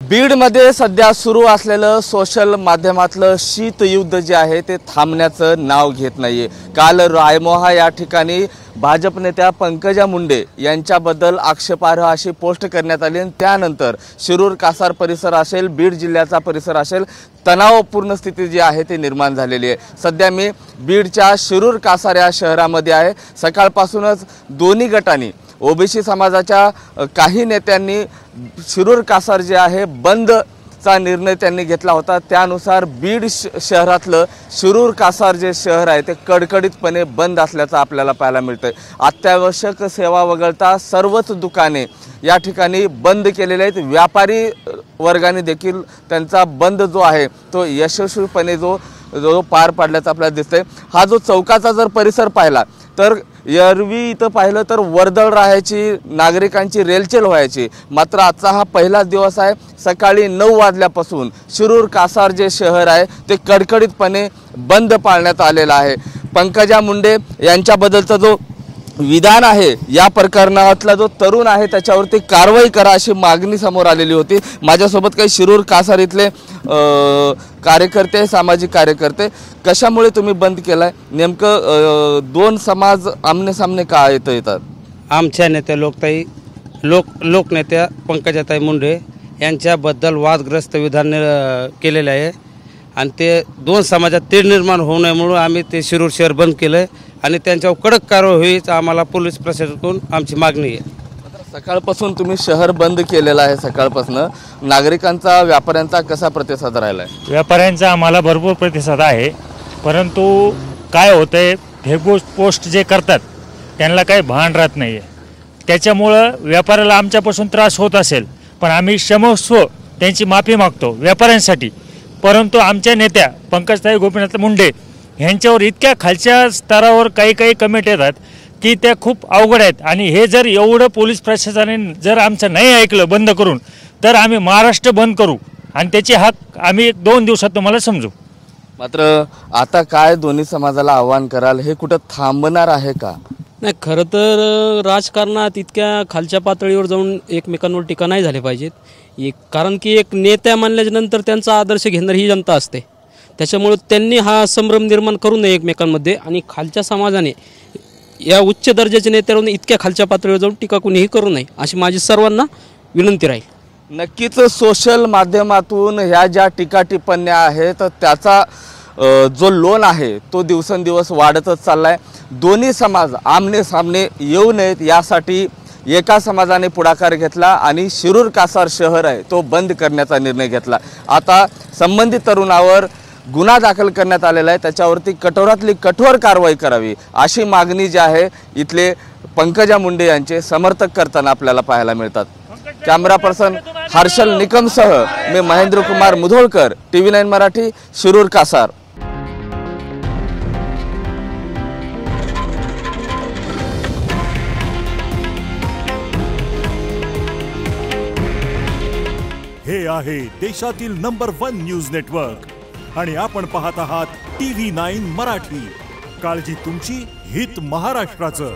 बीडमध्ये सध्या सुरू असलेलं सोशल माध्यमातलं शीतयुद्ध जे आहे ते थांबण्याचं नाव घेत नाहीये। काल रायमोहा या ठिकाणी भाजप नेत्या पंकजा मुंडे यांच्याबद्दल आक्षेपार्ह अशी पोस्ट करण्यात आली आणि त्यानंतर शिरूर कासार परिसर असेल, बीड जिल्ह्याचा परिसर असेल, तणावपूर्ण स्थिती जी आहे ती निर्माण झालेली आहे। सध्या मी बीडच्या शिरूर कासार या शहरामध्ये आहे। सकाळपासूनच दोन्ही गटांनी ओबीसी समाजाच्या काही नेत्यांनी शिरूर कासार जे आहे बंदचा निर्णय त्यांनी घेतला होता। त्यानुसार बीड शहरातलं शिरूर कासार जे शहर आहे ते कडकडीतपणे बंद असल्याचं आपल्याला पाहायला मिळतंय। अत्यावश्यक सेवा वगळता सर्वच दुकाने या ठिकाणी बंद केलेले आहेत। व्यापारी वर्गाने देखील त्यांचा बंद जो आहे तो यशस्वीपणे जो पार पाडल्याचं आपल्याला दिसतंय। हा जो चौकाचा जर परिसर पाहिला तर एरवी इथं पाहिलं तर वर्दळ राहायची, नागरिकांची रेलचेल व्हायची। मात्र आजचा हा पहिलाच दिवस आहे। सकाळी 9 वाजल्यापासून शिरूर कासार जे शहर आहे ते कडकडीतपणे बंद पाळण्यात आलेलं आहे। पंकजा मुंडे यांच्याबद्दलचा जो विधान आहे, या प्रकरणातला जो तरुण आहे त्याच्यावरती कारवाई करा अशी मागणी समोर आलेली होती। माझ्यासोबत काही शिरूर कासार इथले कार्यकर्ते, सामाजिक कार्यकर्ते, कशामुळे तुम्ही बंद केलाय? नेमकं दोन समाज आमने सामने का येतात? आमच्या नेत्या लोकनेत्या पंकजाताई मुंडे यांच्याबद्दल वादग्रस्त विधान केलेले आहे आणि ते दोन समाजात तेढ निर्माण होऊ नये म्हणून आम्ही ते शिरूर शहर बंद केलं आहे आणि त्यांच्यावर कडक कारवाई होईल आम्हाला पोलीस प्रशासनाकडून आमची मागणी आहे। सकाळपासून तुम्ही शहर बंद केलेलं आहे। सकाळपासून नागरिकांचा, व्यापाऱ्यांचा कसा प्रतिसाद राहिला आहे? व्यापाऱ्यांचा आम्हाला भरपूर प्रतिसाद आहे, परंतु काय होतंय, हे पोस्ट जे करतात त्यांना काही भान राहत नाही आहे। त्याच्यामुळं व्यापाऱ्याला आमच्यापासून त्रास होत असेल पण आम्ही क्षमस्व त्यांची माफी मागतो व्यापाऱ्यांसाठी। परंतु आमच्या नेत्या पंकजताई गोपीनाथ मुंडे यांच्यावर इतक्या खालच्या स्तरावर काही कमेंट येतात की त्या खूप अवघड आहेत आणि हे जर एवढं पोलीस प्रशासनाने जर आमचं नाही ऐकलं बंद करून तर आम्ही महाराष्ट्र बंद करू आणि त्याचे हक आम्ही 2 दिवसात तुम्हाला समजू। मात्र आता काय दोन्ही समाजाला आव्हान कराल? हे कुठं थांबणार आहे का? नाही, खरं तर राजकारणात इतक्या खालच्या पातळीवर जाऊन एकमेकांवर टीका नाही झाली पाहिजेत। कारण की एक नेत्या मानल्यानंतर त्यांचा आदर्श घेणारी ही जनता असते। त्याच्यामुळे त्यांनी हा संभ्रम निर्माण करू नये एकमेकांमध्ये आणि खालच्या समाजाने या उच्च दर्जाच्या नेत्यावर इतक्या खालच्या पातळीवर जाऊन टीका कुणीही करू नये अशी माझी सर्वांना विनंती राहील। नक्कीच सोशल माध्यमातून ह्या ज्या टीका टिप्पण्या आहेत त्याचा जो लोन आहे तो दिवसेंदिवस वाढतच चाललाय। दोन्ही समाज आमने सामने येऊ नयेत यासाठी एका समाजाने पुढाकार घेतला आणि शिरूर कासार शहर आहे तो बंद करण्याचा निर्णय घेतला। आता संबंधित तरुणावर गुन्हा दाखल करण्यात आलेला आहे, त्याच्यावरती कठोरातली कठोर कारवाई करावी अशी मागणी जी आहे इथले पंकजा मुंडे यांचे समर्थक करताना आपल्याला पाहायला मिळतात। कॅमेरा पर्सन हर्षल निकमसह मी महेंद्र कुमार मुधोळकर, TV9 मराठी, शिरूर कासार। हे आहे देशातील नंबर 1 न्यूज नेटवर्क आणि आपण पाहत आहात TV9 मराठी। काळजी तुमची, हित महाराष्ट्राचं।